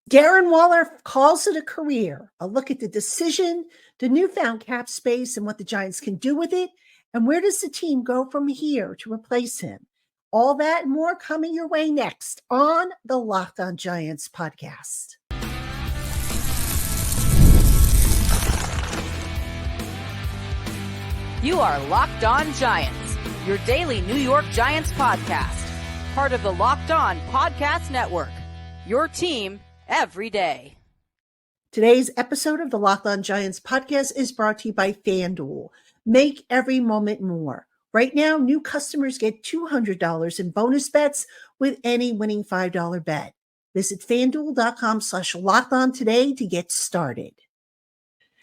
Darren Waller calls it a career, a look at the decision, the newfound cap space, and what the Giants can do with it. And where does the team go from here to replace him? All that and more coming your way next on the Locked On Giants podcast. You are Locked On Giants, your daily New York Giants podcast, part of the Locked On Podcast Network, your team every day. Today's episode of the Locked On Giants podcast is brought to you by FanDuel. Make every moment more. Right now, new customers get $200 in bonus bets with any winning $5 bet. Visit FanDuel.com/lockedon today to get started.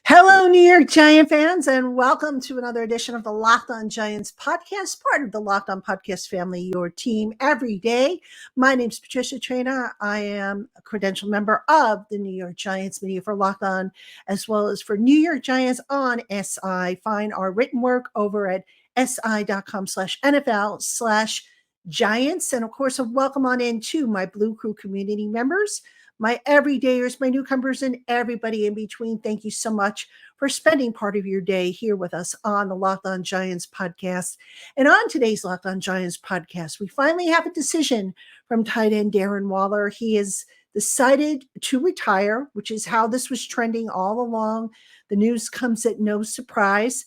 Hello, New York Giant fans, and welcome to another edition of the Locked On Giants podcast, part of the Locked On Podcast family, your team every day. My name's Patricia Traina. I am a credential member of the New York Giants media for Locked On, as well as for New York Giants on SI. Find our written work over at si.com/NFL/Giants. And of course, a welcome on in to my Blue Crew community members, my everydayers, my newcomers, and everybody in between. Thank you so much for spending part of your day here with us on the Locked On Giants podcast. And on today's Locked On Giants podcast, we finally have a decision from tight end Darren Waller. He has decided to retire, which is how this was trending all along. The news comes at no surprise.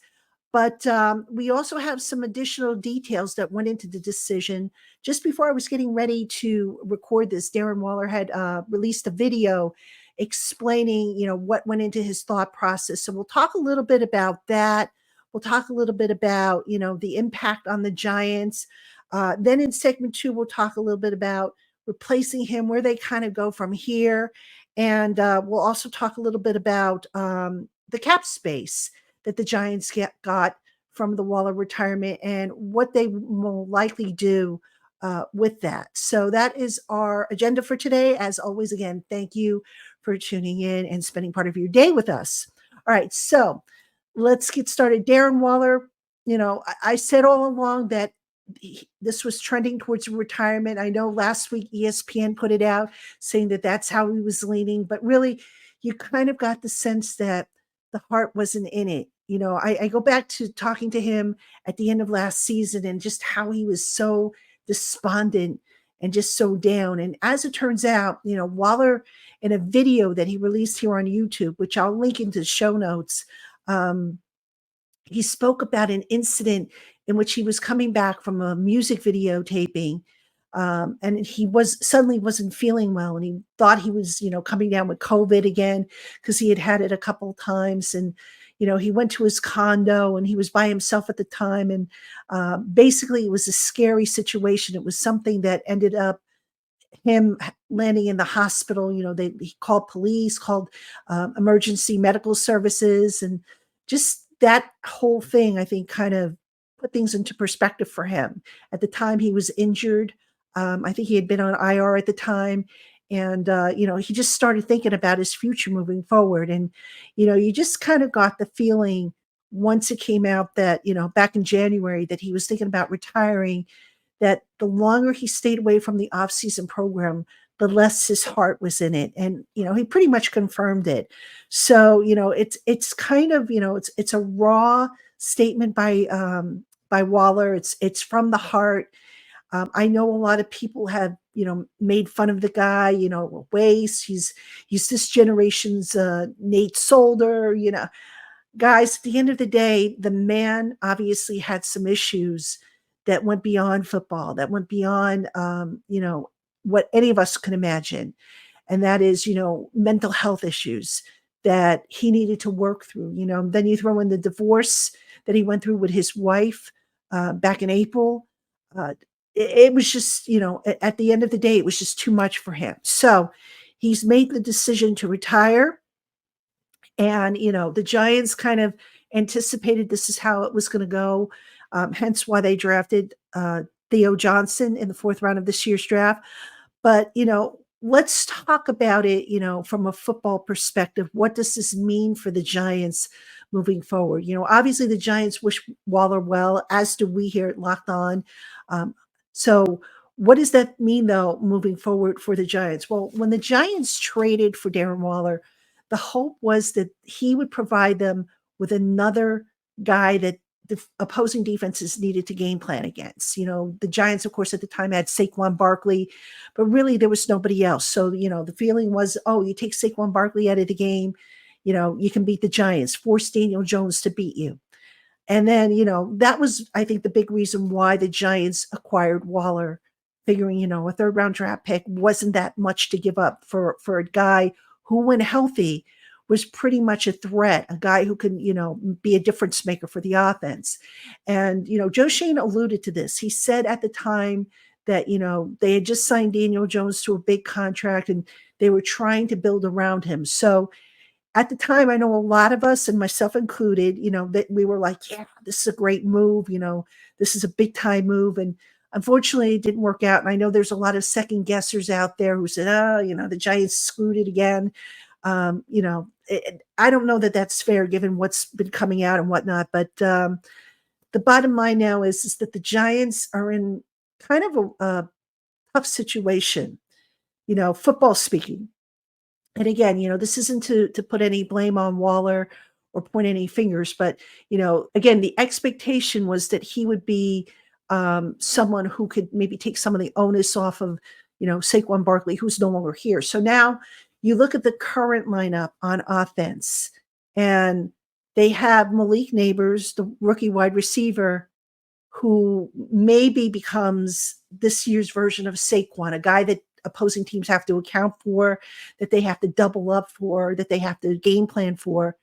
But we also have some additional details that went into the decision. Just before I was getting ready to record this, Darren Waller had released a video explaining, what went into his thought process. So we'll talk a little bit about that. We'll talk a little bit about, the impact on the Giants. Then in segment 2, we'll talk a little bit about replacing him, where they kind of go from here. And we'll also talk a little bit about the cap space that the Giants got from the Waller retirement and what they will likely do with that. So that is our agenda for today. As always, again, thank you for tuning in and spending part of your day with us. All right, so let's get started. Darren Waller, I said all along that this was trending towards retirement. I know last week ESPN put it out saying that that's how he was leaning, but really you kind of got the sense that the heart wasn't in it. I go back to talking to him at the end of last season and just how he was so despondent and just so down. And as it turns out, Waller, in a video that he released here on YouTube, which I'll link into the show notes, he spoke about an incident in which he was coming back from a music video taping. And he suddenly wasn't feeling well, and he thought he was, coming down with COVID again because he had it a couple of times. And, he went to his condo and he was by himself at the time. And basically it was a scary situation. It was something that ended up him landing in the hospital. He called police, called emergency medical services, and just that whole thing, I think, kind of put things into perspective for him. At the time he was injured. I think he had been on IR at the time. And, he just started thinking about his future moving forward. And, you just kind of got the feeling once it came out that, back in January, that he was thinking about retiring, that the longer he stayed away from the off-season program, the less his heart was in it. And, he pretty much confirmed it. So, it's kind of, it's a raw statement by Waller. It's from the heart. I know a lot of people have, made fun of the guy, waste. He's this generation's Nate Solder, Guys, at the end of the day, the man obviously had some issues that went beyond football, that went beyond, what any of us can imagine. And that is, mental health issues that he needed to work through. Then you throw in the divorce that he went through with his wife back in April. It was just, at the end of the day, it was just too much for him. So he's made the decision to retire. And, the Giants kind of anticipated this is how it was going to go. Hence why they drafted Theo Johnson in the 4th round of this year's draft. But, let's talk about it, from a football perspective. What does this mean for the Giants moving forward? Obviously the Giants wish Waller well, as do we here at Locked On. So what does that mean, though, moving forward for the Giants? Well, when the Giants traded for Darren Waller, the hope was that he would provide them with another guy that the opposing defenses needed to game plan against. The Giants, of course, at the time had Saquon Barkley, but really there was nobody else. So, the feeling was, oh, you take Saquon Barkley out of the game, you can beat the Giants, force Daniel Jones to beat you. And then, that was, I think, the big reason why the Giants acquired Waller, figuring, a third round draft pick wasn't that much to give up for a guy who, when healthy, was pretty much a threat, a guy who can, be a difference maker for the offense. And, Joe Shane alluded to this. He said at the time that, they had just signed Daniel Jones to a big contract and they were trying to build around him. So at the time, I know a lot of us, and myself included, that we were like, yeah, this is a great move. This is a big time move. And unfortunately, it didn't work out. And I know there's a lot of second guessers out there who said, oh, the Giants screwed it again. I don't know that that's fair given what's been coming out and whatnot. But the bottom line now is that the Giants are in kind of a tough situation, football speaking. And again, this isn't to put any blame on Waller or point any fingers, but again, the expectation was that he would be someone who could maybe take some of the onus off of Saquon Barkley, who's no longer here. So now you look at the current lineup on offense, and they have Malik Neighbors, the rookie wide receiver, who maybe becomes this year's version of Saquon, a guy that opposing teams have to account for, that they have to double up for, that they have to game plan for.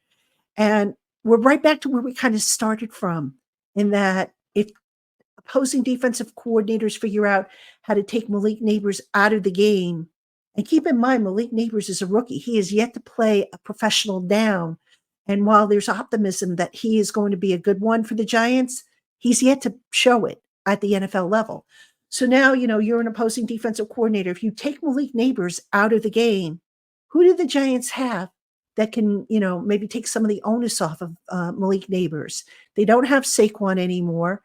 And we're right back to where we kind of started from, in that if opposing defensive coordinators figure out how to take Malik Neighbors out of the game, and keep in mind, Malik Neighbors is a rookie. He is yet to play a professional down. And while there's optimism that he is going to be a good one for the Giants, he's yet to show it at the NFL level. So now, you're an opposing defensive coordinator. If you take Malik Neighbors out of the game, who do the Giants have that can, maybe take some of the onus off of Malik Neighbors? They don't have Saquon anymore.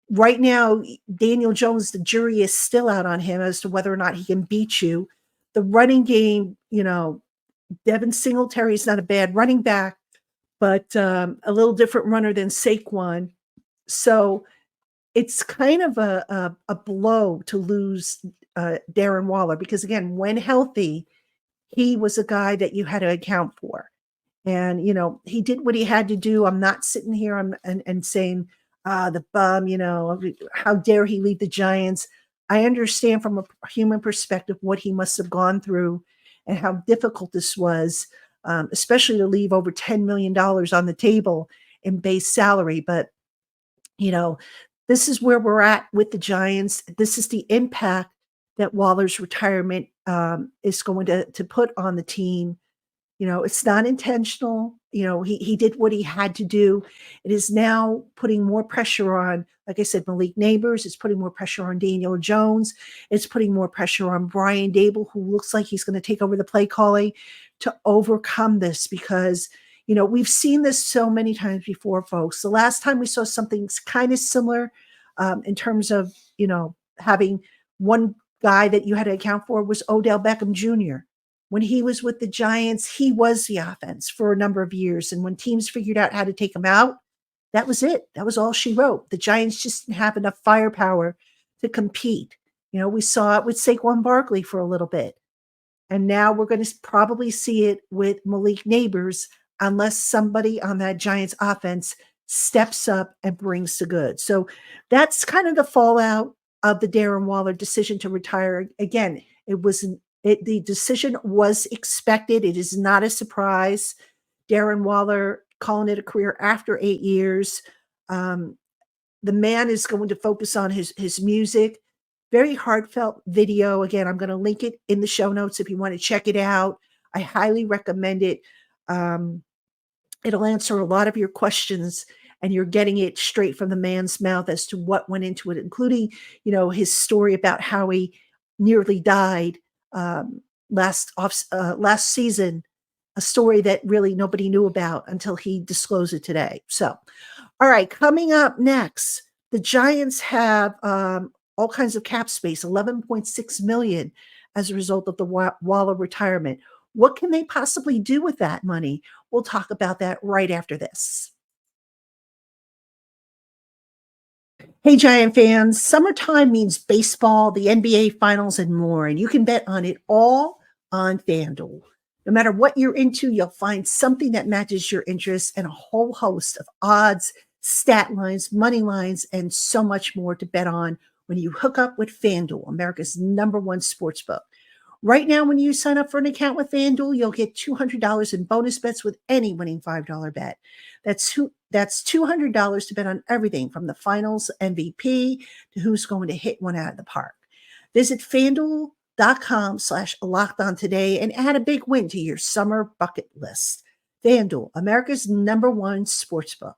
Right now, Daniel Jones, the jury is still out on him as to whether or not he can beat you. The running game, Devin Singletary is not a bad running back, but a little different runner than Saquon. So it's kind of a blow to lose Darren Waller, because again, when healthy, he was a guy that you had to account for. And, he did what he had to do. I'm not sitting here and saying, the bum, how dare he leave the Giants. I understand from a human perspective what he must have gone through and how difficult this was, especially to leave over $10 million on the table in base salary. But, this is where we're at with the Giants. This is the impact that Waller's retirement is going to put on the team. It's not intentional. He did what he had to do. It is now putting more pressure on, like I said, Malik Neighbors. It's putting more pressure on Daniel Jones. It's putting more pressure on Brian Dable, who looks like he's going to take over the play calling to overcome this, because we've seen this so many times before, folks. The last time we saw something kind of similar in terms of, having one guy that you had to account for was Odell Beckham Jr. When he was with the Giants, he was the offense for a number of years. And when teams figured out how to take him out, that was it. That was all she wrote. The Giants just didn't have enough firepower to compete. We saw it with Saquon Barkley for a little bit. And now we're going to probably see it with Malik Neighbors, unless somebody on that Giants offense steps up and brings the goods. So that's kind of the fallout of the Darren Waller decision to retire. Again, the decision was expected. It is not a surprise. Darren Waller calling it a career after 8 years. The man is going to focus on his music. Very heartfelt video. Again, I'm going to link it in the show notes if you want to check it out. I highly recommend it. It'll answer a lot of your questions, and you're getting it straight from the man's mouth as to what went into it, including, his story about how he nearly died last season, a story that really nobody knew about until he disclosed it today. So, all right, coming up next, the Giants have all kinds of cap space, 11.6 million as a result of the Waller retirement. What can they possibly do with that money? We'll talk about that right after this. Hey, Giant fans, summertime means baseball, the NBA finals, and more, and you can bet on it all on FanDuel. No matter what you're into, you'll find something that matches your interests and a whole host of odds, stat lines, money lines, and so much more to bet on when you hook up with FanDuel, America's number one sportsbook. Right now, when you sign up for an account with FanDuel, you'll get $200 in bonus bets with any winning $5 bet. That's $200 to bet on everything from the finals MVP to who's going to hit one out of the park. Visit FanDuel.com/lockedon today and add a big win to your summer bucket list. FanDuel, America's number one sportsbook.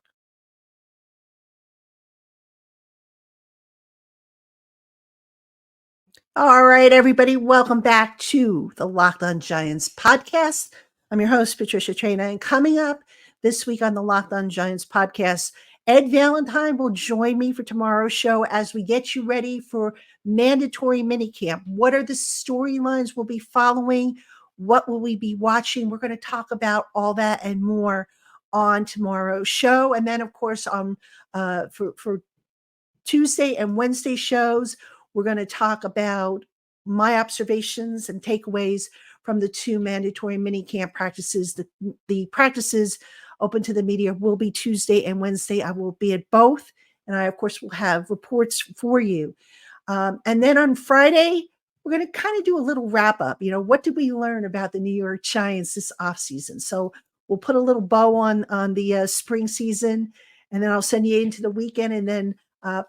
All right, everybody, welcome back to the Locked On Giants podcast. I'm your host, Patricia Traina, and coming up this week on the Locked On Giants podcast, Ed Valentine will join me for tomorrow's show as we get you ready for mandatory minicamp. What are the storylines we'll be following? What will we be watching? We're going to talk about all that and more on tomorrow's show. And then, of course, for Tuesday and Wednesday shows, we're going to talk about my observations and takeaways from the two mandatory mini camp practices. The practices open to the media will be Tuesday and Wednesday. I will be at both. And I, of course, will have reports for you. And then on Friday, we're going to kind of do a little wrap up. You know, what did we learn about the New York Giants this offseason? So we'll put a little bow on the spring season, and then I'll send you into the weekend. And then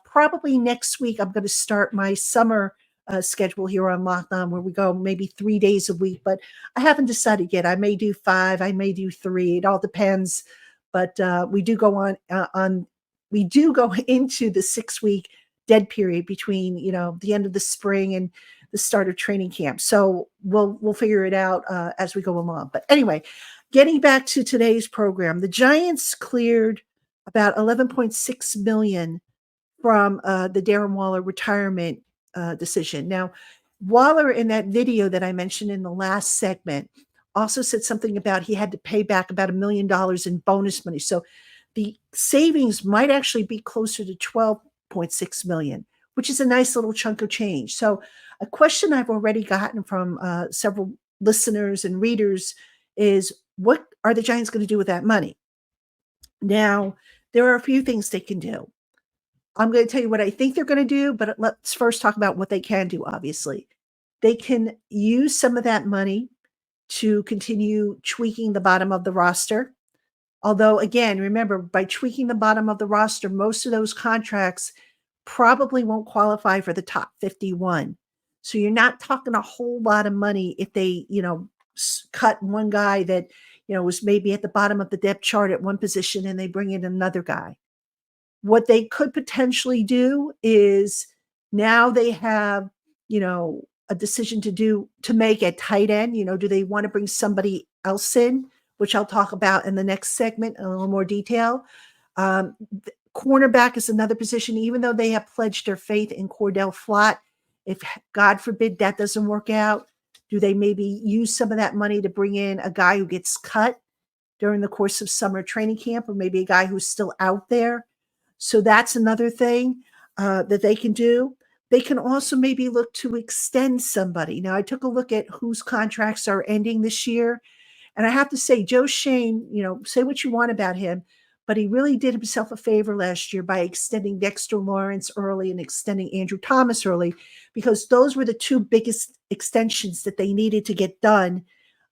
probably next week, I'm going to start my summer schedule here on Locked On, where we go maybe 3 days a week, but I haven't decided yet. I may do 5, I may do 3. It all depends. But we do go we do go into the 6-week dead period between, you know, the end of the spring and the start of training camp. So we'll figure it out as we go along. But anyway, getting back to today's program, the Giants cleared about 11.6 million from the Darren Waller retirement decision. Now, Waller, in that video that I mentioned in the last segment, also said something about he had to pay back about $1 million in bonus money. So the savings might actually be closer to 12.6 million, which is a nice little chunk of change. So a question I've already gotten from several listeners and readers is, what are the Giants going to do with that money? Now, there are a few things they can do. I'm going to tell you what I think they're going to do, but let's first talk about what they can do, obviously. They can use some of that money to continue tweaking the bottom of the roster. Although, again, remember, by tweaking the bottom of the roster, most of those contracts probably won't qualify for the top 51. So you're not talking a whole lot of money if they, you know, cut one guy that, you know, was maybe at the bottom of the depth chart at one position and they bring in another guy. What they could potentially do is, now they have, you know, a decision to make at tight end. You know, do they want to bring somebody else in, which I'll talk about in the next segment in a little more detail. Cornerback is another position, even though they have pledged their faith in Cordell Flott. If, God forbid, that doesn't work out, do they maybe use some of that money to bring in a guy who gets cut during the course of summer training camp, or maybe a guy who's still out there? So that's another thing that they can do. They can also maybe look to extend somebody. Now, I took a look at whose contracts are ending this year, and I have to say, Joe Shane, you know, say what you want about him, but he really did himself a favor last year by extending Dexter Lawrence early and extending Andrew Thomas early, because those were the two biggest extensions that they needed to get done.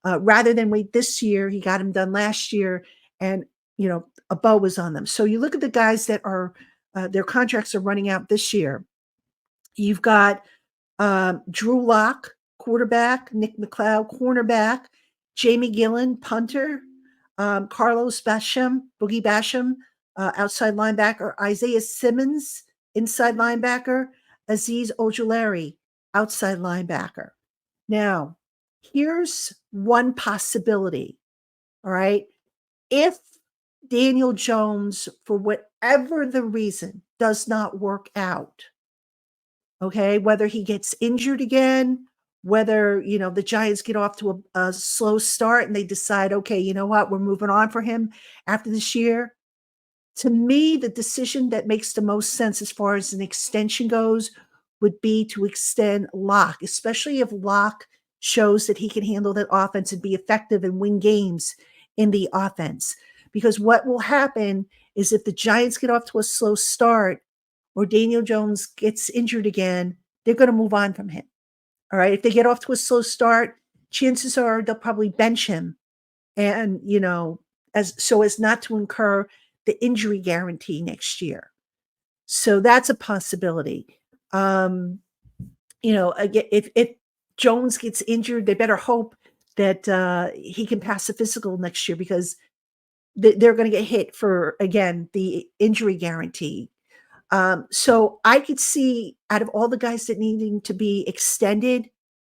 Rather than wait this year, he got them done last year, and, you know, a bow was on them. So you look at the guys that are, their contracts are running out this year. You've got Drew Lock, quarterback, Nick McLeod, cornerback, Jamie Gillen, punter, Carlos Basham, Boogie Basham, outside linebacker, Isaiah Simmons, inside linebacker, Azeez Ojulari, outside linebacker. Now, here's one possibility, all right? If Daniel Jones, for whatever the reason, does not work out, Okay. Whether he gets injured again, whether, the Giants get off to a slow start and they decide, okay, you know what, we're moving on for him after this year. To me, the decision that makes the most sense as far as an extension goes would be to extend Locke, especially if Locke shows that he can handle that offense and be effective and win games in the offense. Because what will happen is if the Giants get off to a slow start or Daniel Jones gets injured again, they're going to move on from him. All right. If they get off to a slow start, chances are they'll probably bench him and, as not to incur the injury guarantee next year. So that's a possibility. Again, if Jones gets injured, they better hope that he can pass the physical next year because they're going to get hit for, again, the injury guarantee. So I could see out of all the guys that needing to be extended,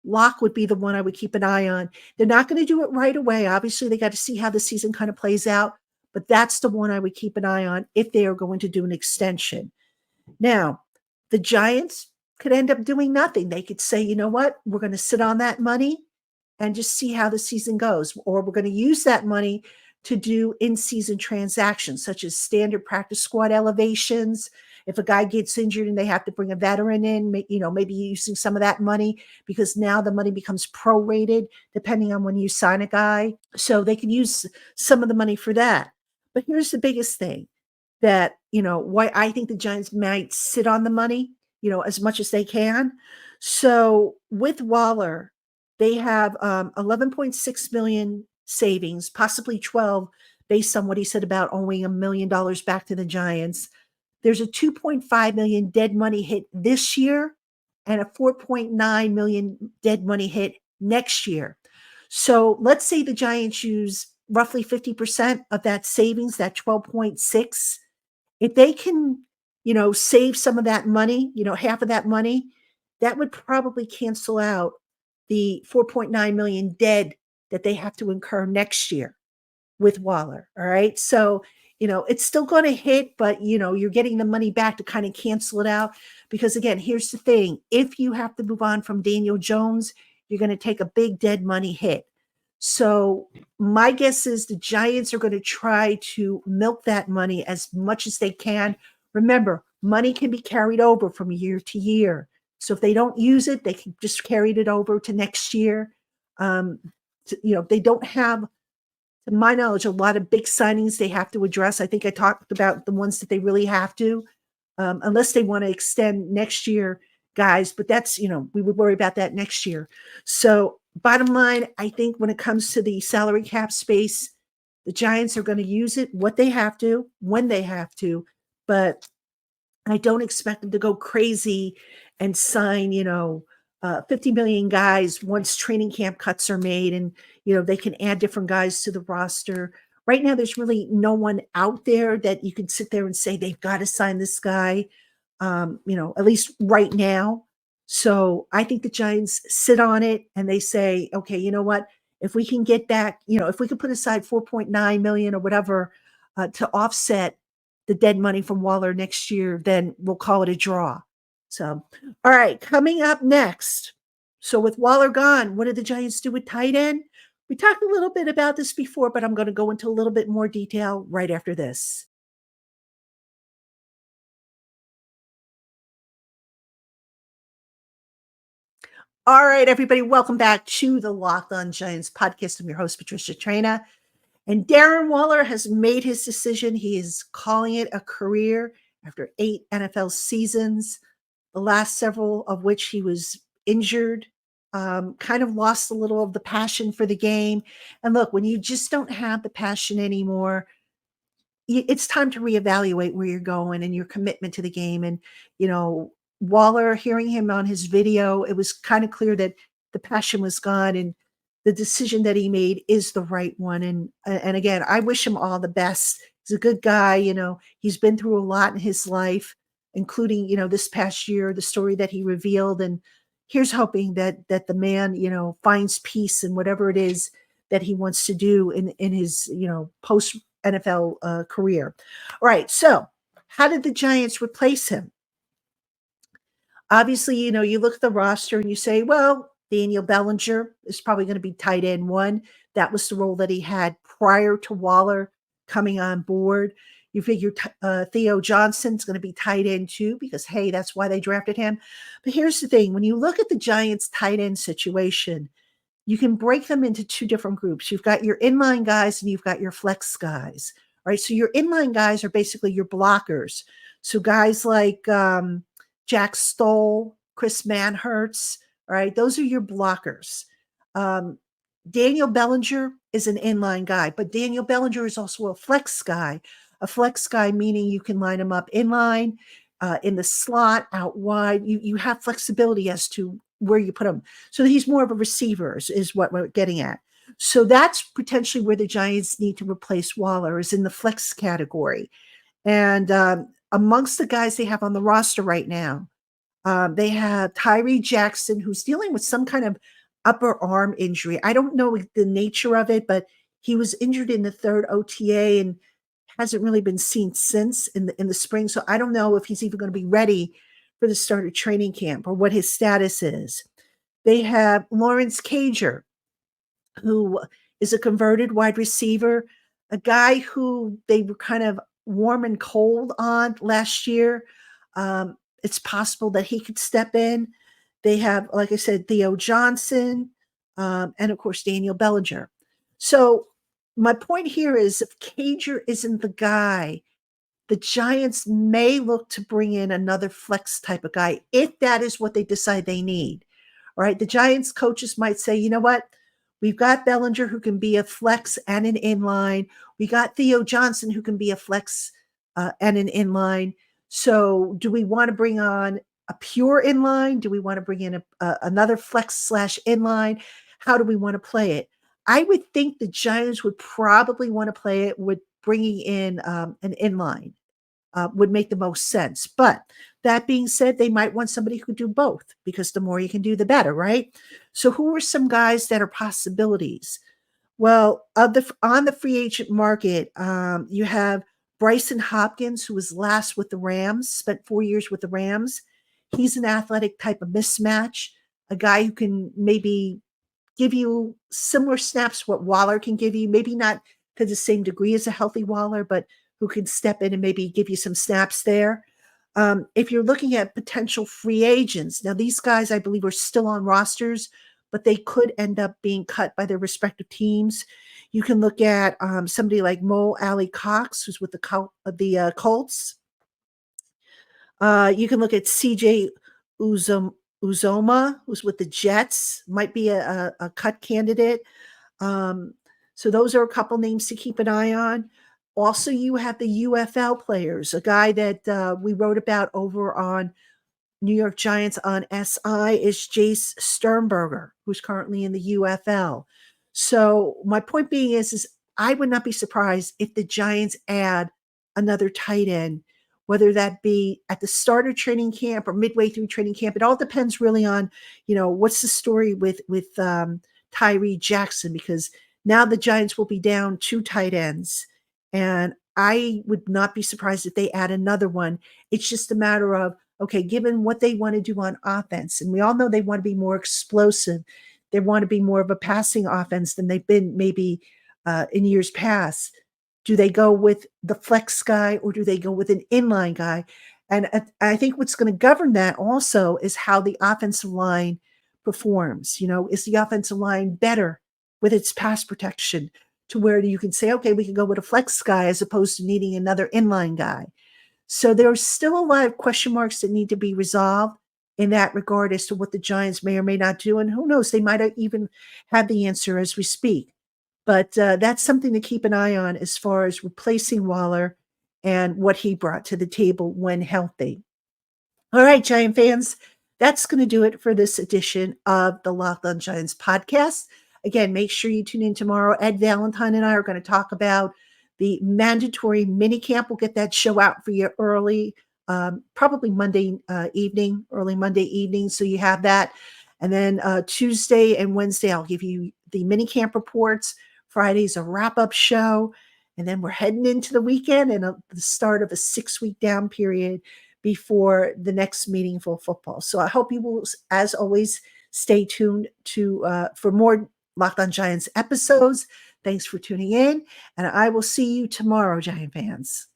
Locke would be the one I would keep an eye on. They're not going to do it right away. Obviously, they got to see how the season kind of plays out, but that's the one I would keep an eye on if they are going to do an extension. Now, the Giants could end up doing nothing. They could say, you know what, we're going to sit on that money and just see how the season goes, or we're going to use that money to do in-season transactions such as standard practice squad elevations. If a guy gets injured and they have to bring a veteran in, maybe using some of that money because now the money becomes prorated depending on when you sign a guy. So they can use some of the money for that. But here's the biggest thing that, why I think the Giants might sit on the money, as much as they can. So with Waller, they have 11.6 million savings, possibly 12, based on what he said about owing $1 million back to the Giants. There's a 2.5 million dead money hit this year and a 4.9 million dead money hit next year. So let's say the Giants use roughly 50% of that savings, that 12.6. If they can, save some of that money, half of that money, that would probably cancel out the 4.9 million dead that they have to incur next year with Waller. All right. So, it's still going to hit, but, you're getting the money back to kind of cancel it out. Because again, here's the thing. If you have to move on from Daniel Jones, you're going to take a big dead money hit. So my guess is the Giants are going to try to milk that money as much as they can. Remember, money can be carried over from year to year. So if they don't use it, they can just carry it over to next year. They don't have, to my knowledge, a lot of big signings they have to address. I think I talked about the ones that they really have to, unless they want to extend next year, guys. But that's, we would worry about that next year. So bottom line, I think when it comes to the salary cap space, the Giants are going to use it what they have to, when they have to, but I don't expect them to go crazy and sign, 50 million guys once training camp cuts are made and, they can add different guys to the roster. Right now, there's really no one out there that you can sit there and say they've got to sign this guy, at least right now. So I think the Giants sit on it and they say, okay, you know what? If we can get back, if we could put aside 4.9 million or whatever to offset the dead money from Waller next year, then we'll call it a draw. So, all right, coming up next. So with Waller gone, what did the Giants do with tight end? We talked a little bit about this before, but I'm going to go into a little bit more detail right after this. All right, everybody, welcome back to the Locked On Giants podcast. I'm your host, Patricia Traina. And Darren Waller has made his decision. He is calling it a career after 8 NFL seasons, the last several of which he was injured, kind of lost a little of the passion for the game. And look, when you just don't have the passion anymore, it's time to reevaluate where you're going and your commitment to the game. And, Waller, hearing him on his video, it was kind of clear that the passion was gone and the decision that he made is the right one. And again, I wish him all the best. He's a good guy. He's been through a lot in his life, including, this past year, the story that he revealed. And here's hoping that the man, finds peace in whatever it is that he wants to do in his, post NFL career. All right. So how did the Giants replace him? Obviously, you look at the roster and you say, well, Daniel Bellinger is probably going to be tight end one. That was the role that he had prior to Waller coming on board. You figure Theo Johnson's going to be tight end two because, hey, that's why they drafted him. But here's the thing. When you look at the Giants tight end situation, you can break them into two different groups. You've got your inline guys and you've got your flex guys, right? So your inline guys are basically your blockers. So guys like Jack Stoll, Chris Manhertz, right? Those are your blockers. Daniel Bellinger is an inline guy, but Daniel Bellinger is also a flex guy. A flex guy meaning you can line him up inline, in the slot, out wide. You have flexibility as to where you put him. So he's more of a receiver is what we're getting at. So that's potentially where the Giants need to replace Waller is in the flex category. And amongst the guys they have on the roster right now, they have Tyree Jackson, who's dealing with some kind of upper arm injury. I don't know the nature of it, but he was injured in the third OTA and hasn't really been seen since in the spring. So I don't know if he's even going to be ready for the start of training camp or what his status is. They have Lawrence Cager, who is a converted wide receiver, a guy who they were kind of warm and cold on last year. It's possible that he could step in. They have, like I said, Theo Johnson, and of course, Daniel Bellinger. So my point here is if Cager isn't the guy, the Giants may look to bring in another flex type of guy if that is what they decide they need. All right. The Giants coaches might say, you know what? We've got Bellinger who can be a flex and an inline. We got Theo Johnson who can be a flex and an inline. So do we want to bring on a pure inline? Do we want to bring in another flex / inline? How do we want to play it? I would think the Giants would probably want to play it with bringing in an inline. Would make the most sense. But that being said, they might want somebody who could do both because the more you can do, the better, right? So who are some guys that are possibilities? Well, on the free agent market, you have Bryson Hopkins, who was last with the Rams, spent 4 years with the Rams. He's an athletic type of mismatch, a guy who can maybe give you similar snaps what Waller can give you, maybe not to the same degree as a healthy Waller, but who can step in and maybe give you some snaps there. If you're looking at potential free agents, now these guys I believe are still on rosters, but they could end up being cut by their respective teams. You can look at somebody like Mo Ali Cox, who's with the Colts. You can look at CJ Uzoma, who's with the Jets, might be a cut candidate. So those are a couple names to keep an eye on. Also, you have the UFL players, a guy that we wrote about over on New York Giants on SI is Jace Sternberger, who's currently in the UFL. So my point being is I would not be surprised if the Giants add another tight end, whether that be at the start of training camp or midway through training camp. It all depends really on, what's the story with Tyree Jackson, because now the Giants will be down 2 tight ends. And I would not be surprised if they add another one. It's just a matter of, okay, given what they want to do on offense, and we all know they want to be more explosive, they want to be more of a passing offense than they've been maybe in years past. Do they go with the flex guy or do they go with an inline guy? And I think what's going to govern that also is how the offensive line performs. Is the offensive line better with its pass protection to where you can say, okay, we can go with a flex guy as opposed to needing another inline guy? So there's still a lot of question marks that need to be resolved in that regard as to what the Giants may or may not do. And who knows, they might even have the answer as we speak. But that's something to keep an eye on as far as replacing Waller and what he brought to the table when healthy. All right, Giant fans, that's going to do it for this edition of the Locked On Giants podcast. Again, make sure you tune in tomorrow. Ed Valentine and I are going to talk about the mandatory minicamp. We'll get that show out for you early, probably Monday evening, early Monday evening. So you have that. And then Tuesday and Wednesday, I'll give you the minicamp reports. Friday's a wrap-up show. And then we're heading into the weekend and the start of a 6-week down period before the next meaningful football. So I hope you will, as always, stay tuned for more Locked On Giants episodes. Thanks for tuning in, and I will see you tomorrow, Giant fans.